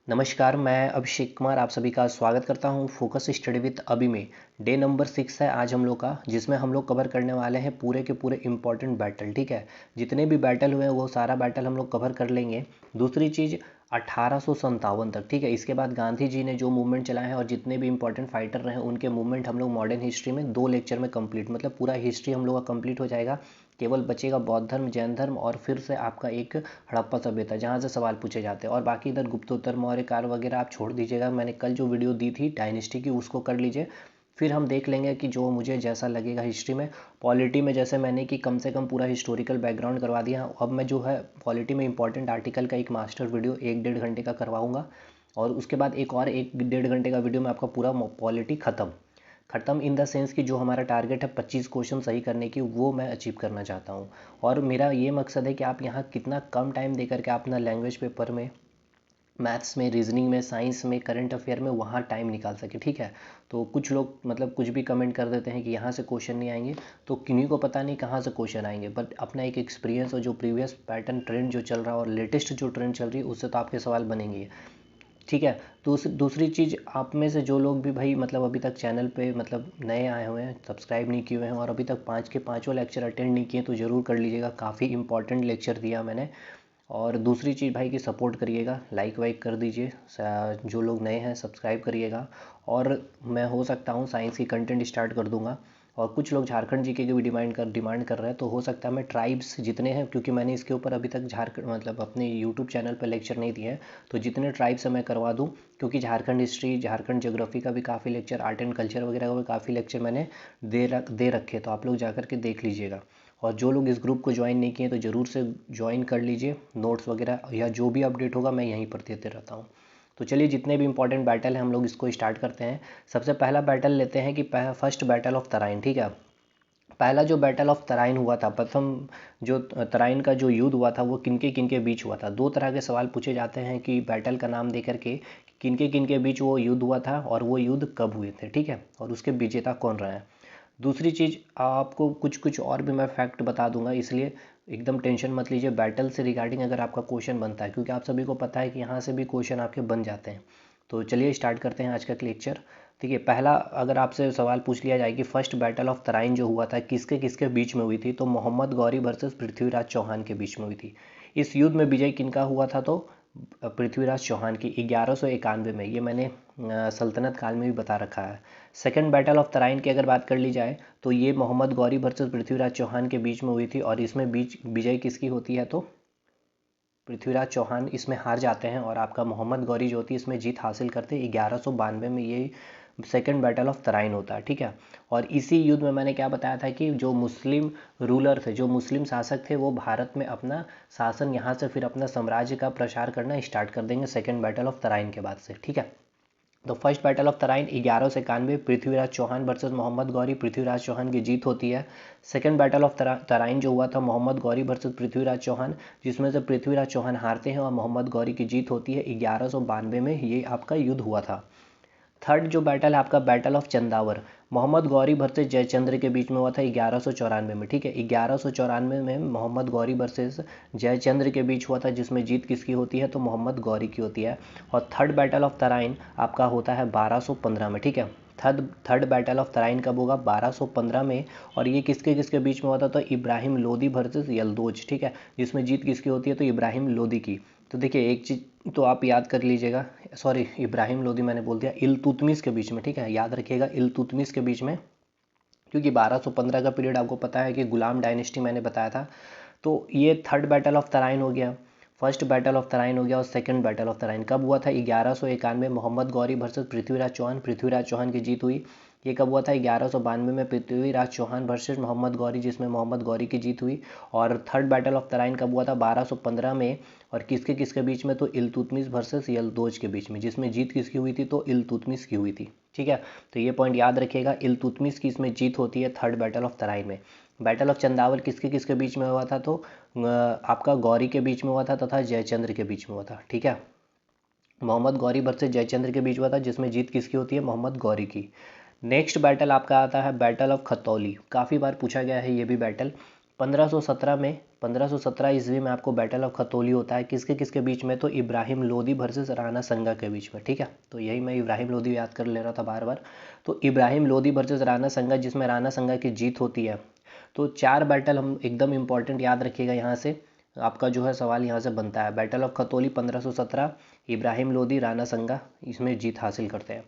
नमस्कार, मैं अभिषेक कुमार आप सभी का स्वागत करता हूं फोकस स्टडी विद अभी में। डे नंबर 6 है आज हम लोग का, जिसमें हम लोग कवर करने वाले हैं पूरे के पूरे इंपॉर्टेंट बैटल। ठीक है, जितने भी बैटल हुए हैं वो सारा बैटल हम लोग कवर कर लेंगे। दूसरी चीज़ 1857 तक, ठीक है, इसके बाद गांधी जी ने जो मूवमेंट चलाए हैं और जितने भी इंपॉर्टेंट फाइटर रहे उनके मूवमेंट हम लोग मॉडर्न हिस्ट्री में 2 लेक्चर में कंप्लीट, मतलब पूरा हिस्ट्री हम लोग का कंप्लीट हो जाएगा। केवल बचेगा बौद्ध धर्म, जैन धर्म और फिर से आपका एक हड़प्पा सभ्यता जहाँ से सवाल पूछे जाते हैं। और बाकी इधर गुप्तोत्तर, मौर्य काल वगैरह आप छोड़ दीजिएगा। मैंने कल जो वीडियो दी थी डायनेस्टी की उसको कर लीजिए। फिर हम देख लेंगे कि जो मुझे जैसा लगेगा हिस्ट्री में। पॉलिटी में जैसे मैंने कि कम से कम पूरा हिस्टोरिकल बैकग्राउंड करवा दिया, अब मैं जो है पॉलिटी में इंपॉर्टेंट आर्टिकल का एक मास्टर वीडियो 1-1.5 घंटे का करवाऊंगा। और उसके बाद एक और 1-1.5 घंटे का वीडियो में आपका पूरा पॉलिटी ख़त्म इन द सेंस कि जो हमारा टारगेट है 25 क्वेश्चन सही करने की, वो मैं अचीव करना चाहता हूँ। और मेरा ये मकसद है कि आप यहाँ कितना कम टाइम दे करके अपना लैंग्वेज पेपर में, मैथ्स में, रीजनिंग में, साइंस में, करंट अफेयर में वहाँ टाइम निकाल सके। ठीक है, तो कुछ लोग मतलब कुछ भी कमेंट कर देते हैं कि यहाँ से क्वेश्चन नहीं आएंगे, तो किन्हीं को पता नहीं कहाँ से क्वेश्चन आएंगे। बट अपना एक एक्सपीरियंस और जो प्रीवियस पैटर्न ट्रेंड जो चल रहा है और लेटेस्ट जो ट्रेंड चल रही है उससे तो आपके सवाल बनेंगे। ठीक है, तो दूसरी चीज़, आप में से जो लोग भी भाई मतलब अभी तक चैनल पे मतलब नए आए हुए हैं, सब्सक्राइब नहीं किए हुए हैं और अभी तक 5 के पाँचों लेक्चर अटेंड नहीं किए तो ज़रूर कर लीजिएगा। काफ़ी इंपॉर्टेंट लेक्चर दिया मैंने। और दूसरी चीज़ भाई कि सपोर्ट करिएगा, लाइक वाइक कर दीजिए, जो लोग नए हैं सब्सक्राइब करिएगा। और मैं हो सकता हूँ साइंस की कंटेंट स्टार्ट कर दूंगा। और कुछ लोग झारखंड जीके की भी डिमांड कर रहे हैं, तो हो सकता है मैं ट्राइब्स जितने हैं, क्योंकि मैंने इसके ऊपर अभी तक झारखंड मतलब अपने यूट्यूब चैनल पर लेक्चर नहीं दिए हैं, तो जितने ट्राइब्स हैं मैं करवा दूँ। क्योंकि झारखंड हिस्ट्री, झारखंड ज्योग्राफी का भी काफ़ी लेक्चर, आर्ट एंड कल्चर वगैरह का भी काफ़ी लेक्चर मैंने दे रखे, तो आप लोग जा के देख लीजिएगा। और जो लोग इस ग्रुप को ज्वाइन नहीं किए तो ज़रूर से ज्वाइन कर लीजिए। नोट्स वगैरह या जो भी अपडेट होगा मैं यहीं पर देते रहता हूँ। तो चलिए, जितने भी इंपॉर्टेंट बैटल हैं हम लोग इसको स्टार्ट करते हैं। सबसे पहला बैटल लेते हैं कि फर्स्ट बैटल ऑफ तराइन। ठीक है, पहला जो बैटल ऑफ तराइन हुआ था, प्रथम जो तराइन का जो युद्ध हुआ था वो किनके किनके बीच हुआ था। 2 तरह के सवाल पूछे जाते हैं कि बैटल का नाम दे करके किनके किनके बीच वो युद्ध हुआ था और वो युद्ध कब हुए थे। ठीक है, और उसके विजेता कौन रहे हैं। दूसरी चीज़, आपको कुछ कुछ और भी मैं फैक्ट बता दूंगा, इसलिए एकदम टेंशन मत लीजिए बैटल से रिगार्डिंग अगर आपका क्वेश्चन बनता है, क्योंकि आप सभी को पता है कि यहाँ से भी क्वेश्चन आपके बन जाते हैं। तो चलिए स्टार्ट करते हैं आज का लेक्चर। ठीक है, पहला अगर आपसे सवाल पूछ लिया जाए कि फर्स्ट बैटल ऑफ तराइन जो हुआ था किसके किसके बीच में हुई थी, तो मोहम्मद गौरी वर्सेस पृथ्वीराज चौहान के बीच में हुई थी। इस युद्ध में विजय किनका हुआ था, तो पृथ्वीराज चौहान की 1191 में। ये मैंने सल्तनत काल में भी बता रखा है। सेकेंड बैटल ऑफ तराइन की अगर बात कर ली जाए तो ये मोहम्मद गौरी वर्सेस पृथ्वीराज चौहान के बीच में हुई थी, और इसमें बीच विजय किसकी होती है, तो पृथ्वीराज चौहान इसमें हार जाते हैं और आपका मोहम्मद गौरी जो होती है इसमें जीत हासिल करते हैं। 1192 में ये सेकेंड बैटल ऑफ तराइन होता है। ठीक है, और इसी युद्ध में मैंने क्या बताया था कि जो मुस्लिम रूलर थे, जो मुस्लिम शासक थे, वो भारत में अपना शासन, यहाँ से फिर अपना साम्राज्य का प्रसार करना स्टार्ट कर देंगे सेकेंड बैटल ऑफ तराइन के बाद से। ठीक है, तो first battle of Tarain 1191, Prithviraj Chauhan versus Mohammad Ghori, Prithviraj Chauhan की जीत होती है। सेकंड बैटल ऑफ तराइन जो हुआ था मोहम्मद गौरी वर्सेस पृथ्वीराज चौहान, जिसमें से पृथ्वीराज चौहान हारते हैं और मोहम्मद गौरी की जीत होती है। 1192 में ये आपका युद्ध हुआ था। थर्ड जो बैटल है आपका battle of Chandawar, Mohammad Ghori versus Jaichandra के बीच में हुआ था 1194 में। ठीक है, 1194 में मोहम्मद गौरी वर्सेस जयचंद्र के बीच हुआ था, जिसमें जीत किसकी होती है, तो मोहम्मद गौरी की होती है। और थर्ड बैटल ऑफ तराइन आपका होता है 1215 में। ठीक है, थर्ड बैटल ऑफ तराइन कब होगा, 1215 में। और ये किसके किसके बीच में हुआ था, तो इब्राहिम लोदी वर्सेस यलदोज। ठीक है, जिसमें जीत किसकी होती है, तो इब्राहिम लोदी की। तो देखिए एक चीज़ तो आप याद कर लीजिएगा, सॉरी इब्राहिम लोदी मैंने बोल दिया, इल्तुतमिश के बीच में। ठीक है, याद रखिएगा इल्तुतमिश के बीच में, क्योंकि 1215 का पीरियड आपको पता है कि गुलाम डायनेस्टी मैंने बताया था। तो ये थर्ड बैटल ऑफ तराइन हो गया, फर्स्ट बैटल ऑफ तराइन हो गया। और सेकंड बैटल ऑफ तराइन कब हुआ था, 1191, मोहम्मद गौरी वर्सेस पृथ्वीराज चौहान, पृथ्वीराज चौहान की जीत हुई। ये कब हुआ था, 1192 में, पृथ्वीराज चौहान वर्सेस मोहम्मद गौरी, जिसमें मोहम्मद गौरी की जीत हुई। और थर्ड बैटल ऑफ तराइन कब हुआ था, 1215 में। और किसके किसके बीच में, तो इल्तुतमिश वर्सेस यलदोज के बीच में, जिसमें जीत किसकी हुई थी, तो इल्तुतमिश की हुई थी। ठीक है, तो ये पॉइंट याद रखिएगा, इल्तुतमिश की इसमें जीत होती है थर्ड बैटल ऑफ तराइन में। बैटल ऑफ चंदावल किसके किसके बीच में हुआ था, तो आपका गौरी के बीच में हुआ था तथा जयचंद्र के बीच में हुआ था। ठीक है, मोहम्मद गौरी वर्सेस जयचंद्र के बीच हुआ था, जिसमें जीत किसकी होती है, मोहम्मद गौरी की। नेक्स्ट बैटल आपका आता है बैटल ऑफ खतौली, काफ़ी बार पूछा गया है ये भी बैटल। 1517 में 1517 ईस्वी में आपको बैटल ऑफ खतौली होता है, किसके किसके बीच में, तो इब्राहिम लोदी वर्सेस राणा संगा के बीच में, ठीक है। तो यही मैं इब्राहिम लोदी याद कर ले रहा था बार बार। तो इब्राहिम लोदी वर्सेस राणा संगा, जिसमें राणा संगा की जीत होती है। तो 4 बैटल हम एकदम इंपॉर्टेंट याद रखिएगा, यहाँ से आपका जो है सवाल यहाँ से बनता है। बैटल ऑफ खतौली 1517, इब्राहिम लोदी राणा संगा इसमें जीत हासिल करते हैं।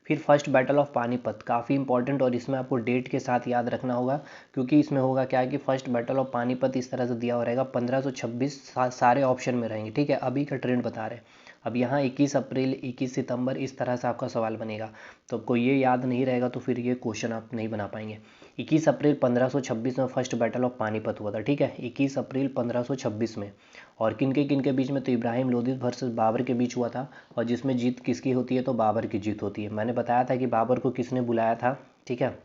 फिर फर्स्ट बैटल ऑफ पानीपत, काफ़ी इंपॉर्टेंट, और इसमें आपको डेट के साथ याद रखना होगा, क्योंकि इसमें होगा क्या है कि फर्स्ट बैटल ऑफ पानीपत इस तरह से दिया हुआ रहेगा 1526, सारे ऑप्शन में रहेंगे, ठीक है। अभी का ट्रेंड बता रहे हैं। अब यहाँ 21 अप्रैल, 21 सितंबर, इस तरह से आपका सवाल बनेगा। तो आपको ये याद नहीं रहेगा तो फिर ये क्वेश्चन आप नहीं बना पाएंगे। 21 अप्रैल 1526 में फर्स्ट बैटल ऑफ पानीपत हुआ था, ठीक है, 21 अप्रैल 1526 में। और किनके बीच में, तो इब्राहिम लोदी वर्सेस बाबर के बीच हुआ था, और जिसमें जीत किसकी होती है, तो बाबर की जीत होती है। मैंने बताया था कि बाबर को किसने बुलाया था, ठीक है,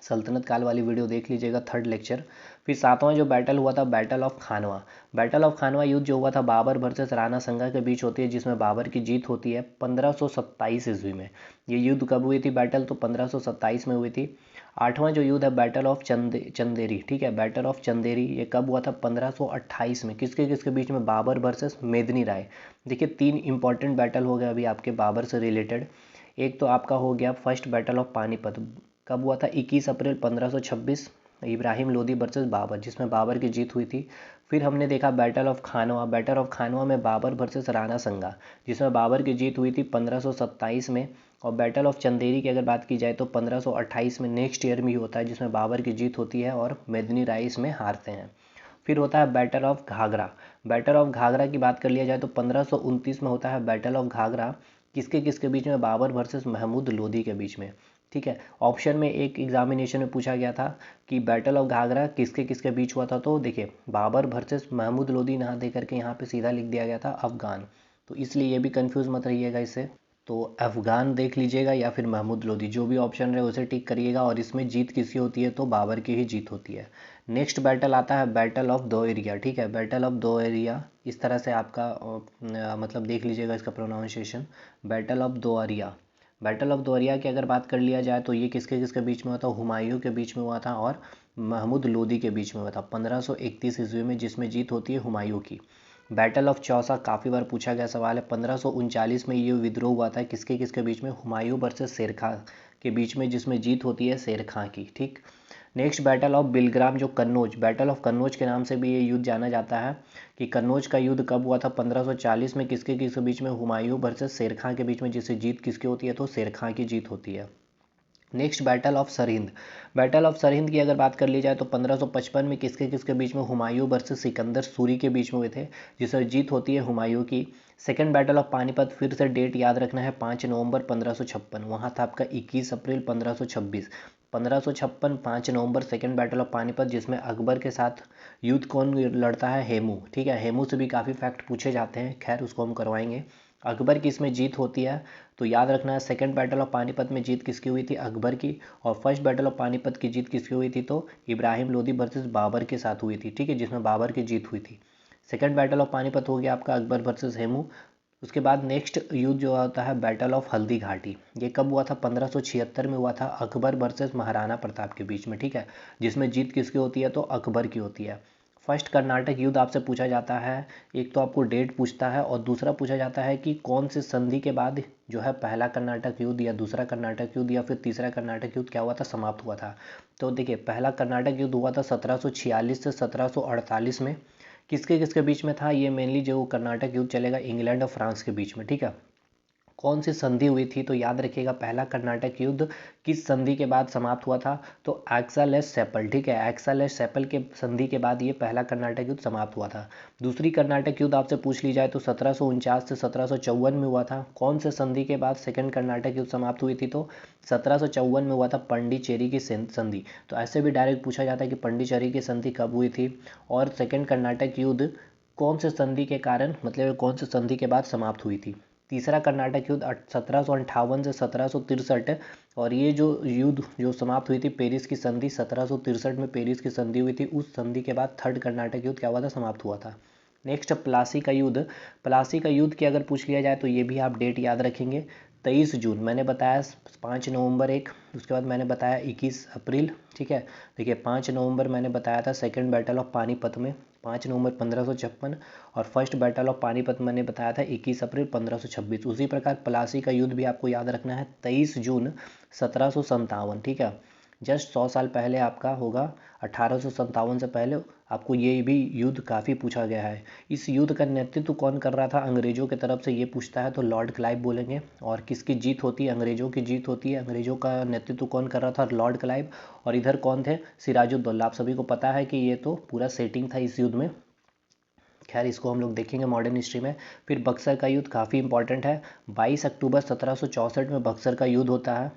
सल्तनत काल वाली वीडियो देख लीजिएगा, 3rd लेक्चर। फिर 7वां जो बैटल हुआ था, battle of Khanwa. Battle of Khanwa युद्ध जो हुआ था बाबर वर्सेस राणा संगा के बीच होती है, जिसमें बाबर की जीत होती है 1527 ईस्वी में। ये युद्ध कब हुई थी बैटल, तो 1527 में हुई थी। 8वां जो युद्ध है बैटल ऑफ चंदेरी, ठीक है, बैटल ऑफ चंदेरी, ये कब हुआ था, 1528 में। किसके किसके बीच में, बाबर वर्सेस मेदिनी राय। देखिए 3 इंपॉर्टेंट बैटल हो गए अभी आपके बाबर से रिलेटेड। एक तो आपका हो गया फर्स्ट बैटल ऑफ पानीपत, कब हुआ था, 21 अप्रैल 1526, इब्राहिम लोदी वर्सेस बाबर, जिसमें बाबर की जीत हुई थी। फिर हमने देखा battle of Khanwa, battle of Khanwa में बाबर वर्सेस राणा संगा, जिसमें बाबर की जीत हुई थी 1527 में। और बैटल ऑफ चंदेरी की अगर बात की जाए तो 1528 में, नेक्स्ट ईयर में ही होता है, जिसमें बाबर की जीत होती है और मेदिनी राय इसमें हारते हैं। फिर होता है battle of Ghaghra. Battle of Ghaghra की बात कर लिया जाए तो 1529 में होता है बैटल ऑफ घाघरा, किसके किसके बीच में, बाबर वर्सेस महमूद लोदी के बीच में, ठीक है। ऑप्शन में एक एग्जामिनेशन में पूछा गया था कि बैटल ऑफ घाघरा किसके किसके बीच हुआ था, तो देखिए बाबर वर्सेस महमूद लोदी ना दे करके यहाँ पे सीधा लिख दिया गया था अफगान, तो इसलिए ये भी कंफ्यूज मत रहिएगा इससे। तो अफगान देख लीजिएगा या फिर महमूद लोदी, जो भी ऑप्शन रहे उसे टिक करिएगा, और इसमें जीत किसकी होती है, तो बाबर की ही जीत होती है। नेक्स्ट बैटल आता है बैटल ऑफ दो एरिया, ठीक है, बैटल ऑफ दो एरिया, इस तरह से आपका मतलब देख लीजिएगा इसका प्रोनाउंसिएशन, बैटल ऑफ दो एरिया। बैटल ऑफ दोरिया की अगर बात कर लिया जाए तो ये किसके किसके बीच में हुआ था, हुमायूं के बीच में हुआ था और महमूद लोदी के बीच में हुआ था 1531 ईस्वी में, जिसमें जीत होती है हुमायूं की। बैटल ऑफ चौसा काफ़ी बार पूछा गया सवाल है, 1539 में ये विद्रोह हुआ था, किसके किसके बीच में, हुमायूं वर्सेस शेर खां के बीच में, जिसमें जीत होती है शेर खां की, ठीक। नेक्स्ट बैटल ऑफ बिलग्राम, जो कन्नौज, बैटल ऑफ कन्नौज के नाम से भी ये युद्ध जाना जाता है, कि कन्नौज का युद्ध कब हुआ था, 1540 में, किसके किसके बीच में, हुमायूं वर्सेस शेर खां के बीच में, जिससे जीत किसकी होती है, तो शेर खां की जीत होती है। Next battle of Sirhind. Battle of Sirhind की अगर बात कर ली जाए तो 1555 में किसके किसके बीच में, हुमायूं वर्सेस सिकंदर सूरी के बीच में हुए थे, जिससे जीत होती है हुमायूं की। सेकंड बैटल ऑफ पानीपत, फिर से डेट याद रखना है, 5 नवंबर 1556, वहाँ था आपका 21 April 1526। 1556 5 November second battle of Panipat, जिसमें अकबर के साथ युद्ध कौन लड़ता है, हेमू, ठीक है। हेमू से भी काफ़ी फैक्ट पूछे जाते हैं, खैर उसको हम करवाएंगे। अकबर की इसमें जीत होती है, तो याद रखना है सेकंड बैटल ऑफ पानीपत में जीत किसकी हुई थी, अकबर की। और फर्स्ट बैटल ऑफ पानीपत की जीत किसकी हुई थी, तो इब्राहिम लोदी वर्सेस बाबर के साथ हुई थी, ठीक है, जिसमें बाबर की जीत हुई थी। सेकंड बैटल ऑफ पानीपत हो गया आपका अकबर वर्सेस हेमू। उसके बाद नेक्स्ट युद्ध जो होता है बैटल ऑफ हल्दी घाटी, ये कब हुआ था, 1576 में हुआ था, अकबर वर्सेस महाराणा प्रताप के बीच में, ठीक है, जिसमें जीत किसकी होती है, तो अकबर की होती है। फर्स्ट कर्नाटक युद्ध आपसे पूछा जाता है, एक तो आपको डेट पूछता है और दूसरा पूछा जाता है कि कौन से संधि के बाद जो है पहला कर्नाटक युद्ध या दूसरा कर्नाटक युद्ध या फिर तीसरा कर्नाटक युद्ध क्या हुआ था, समाप्त हुआ था। तो देखिए पहला कर्नाटक युद्ध हुआ था 1746 से 1748 में, किसके किसके बीच में था, ये मेनली जो कर्नाटक युद्ध चलेगा इंग्लैंड और फ्रांस के बीच में, ठीक है। कौन सी संधि हुई थी, तो याद रखिएगा पहला कर्नाटक युद्ध किस संधि के बाद समाप्त हुआ था, तो एक्सालेस सेपल, ठीक है, एक्सालेस सेपल के संधि के बाद ये पहला कर्नाटक युद्ध समाप्त हुआ था। दूसरी कर्नाटक युद्ध आपसे पूछ ली जाए तो 1749 से 1754 में हुआ था, कौन से संधि के बाद सेकंड कर्नाटक युद्ध समाप्त हुई थी, तो 1754 में हुआ था पंडिचेरी की संधि। तो ऐसे भी डायरेक्ट पूछा जाता है कि पंडिचेरी की संधि कब हुई थी, और सेकंड कर्नाटक युद्ध कौन से संधि के कारण, मतलब कौन से संधि के बाद समाप्त हुई थी। तीसरा कर्नाटक युद्ध 1758 से 1763, और ये जो युद्ध जो समाप्त हुई थी पेरिस की संधि, 1763 में पेरिस की संधि हुई थी, उस संधि के बाद थर्ड कर्नाटक युद्ध क्या हुआ था, समाप्त हुआ था। नेक्स्ट प्लासी का युद्ध। प्लासी का युद्ध की अगर पूछ लिया जाए तो ये भी आप डेट याद रखेंगे, 23 जून मैंने बताया, 5 नवंबर एक, उसके बाद मैंने बताया 21 अप्रैल, ठीक है। देखिए 5 नवंबर मैंने बताया था सेकेंड बैटल ऑफ पानीपत में, 5 नवंबर 1556 और फर्स्ट बैटल ऑफ पानीपत मैंने बताया था 21 अप्रैल 1526। उसी प्रकार प्लासी का युद्ध भी आपको याद रखना है 23 जून 1757, ठीक है। जस्ट 100 साल पहले आपका होगा 1857 से पहले आपको ये भी युद्ध काफ़ी पूछा गया है। इस युद्ध का नेतृत्व कौन कर रहा था अंग्रेजों की तरफ से, ये पूछता है तो लॉर्ड क्लाइव बोलेंगे। और किसकी जीत होती है, अंग्रेजों की जीत होती है। अंग्रेजों का नेतृत्व कौन कर रहा था, लॉर्ड क्लाइव। और इधर कौन थे, सिराजुद्दौला। आप सभी को पता है कि ये तो पूरा सेटिंग था इस युद्ध में। खैर इसको हम लोग देखेंगे मॉडर्न हिस्ट्री में। फिर बक्सर का युद्ध काफ़ी इंपॉर्टेंट है। 22 अक्टूबर 1764 में बक्सर का युद्ध होता है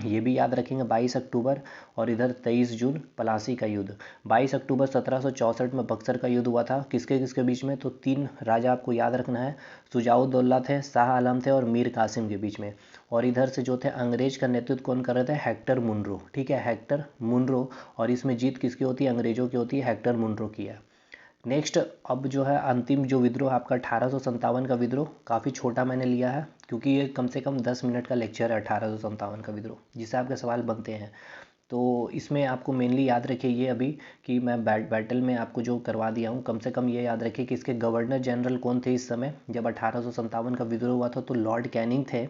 ये भी याद रखेंगे 22 अक्टूबर। और इधर 23 जून प्लासी का युद्ध। 22 अक्टूबर 1764 में बक्सर का युद्ध हुआ था। किसके किसके बीच में, तो 3 राजा आपको याद रखना है। शुजाउद्दौला थे, शाह आलम थे और मीर कासिम के बीच में। और इधर से जो थे अंग्रेज का नेतृत्व कौन कर रहे थे, हेक्टर मुनरो, ठीक है, हेक्टर मुनरो। और इसमें जीत किसकी होती है, अंग्रेजों की होती है, हेक्टर मुनरो की है। नेक्स्ट अब जो है अंतिम जो विद्रोह आपका 1857 का विद्रोह, काफ़ी छोटा मैंने लिया है क्योंकि ये कम से कम 10 मिनट का लेक्चर है। 1857 का विद्रोह जिससे आपके सवाल बनते हैं, तो इसमें आपको मेनली याद रखिए ये अभी कि मैं बैटल में आपको जो करवा दिया हूँ, कम से कम ये याद रखिए कि इसके गवर्नर जनरल कौन थे इस समय जब 1857 का विद्रोह हुआ था, तो लॉर्ड कैनिंग थे।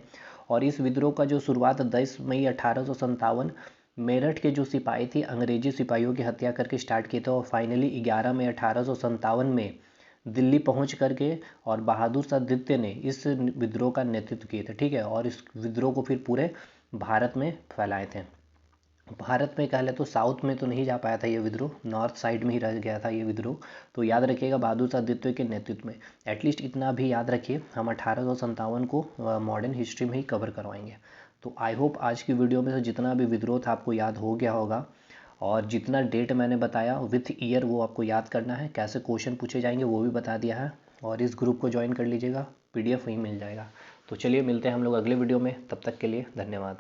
और इस विद्रोह का जो शुरुआत 10 मई 1857 मेरठ के जो सिपाही थी अंग्रेजी सिपाहियों की हत्या करके स्टार्ट किए थे। और फाइनली 11 मई 1857 में दिल्ली पहुंच करके और बहादुर शाह द्वितीय ने इस विद्रोह का नेतृत्व किए थे, ठीक है। और इस विद्रोह को फिर पूरे भारत में फैलाए थे। भारत में कह ले तो साउथ में तो नहीं जा पाया था ये विद्रोह, नॉर्थ साइड में ही रह गया था ये विद्रोह। तो याद रखिएगा बहादुर शाह द्वितीय के नेतृत्व में। एटलीस्ट इतना भी याद रखिए, हम 1857 को मॉडर्न हिस्ट्री में ही कवर करवाएंगे। तो आई होप आज की वीडियो में से जितना भी विद्रोह था आपको याद हो गया होगा। और जितना डेट मैंने बताया विथ ईयर वो आपको याद करना है, कैसे क्वेश्चन पूछे जाएंगे वो भी बता दिया है। और इस ग्रुप को ज्वाइन कर लीजिएगा, PDF वहीं मिल जाएगा। तो चलिए मिलते हैं हम लोग अगले वीडियो में, तब तक के लिए धन्यवाद।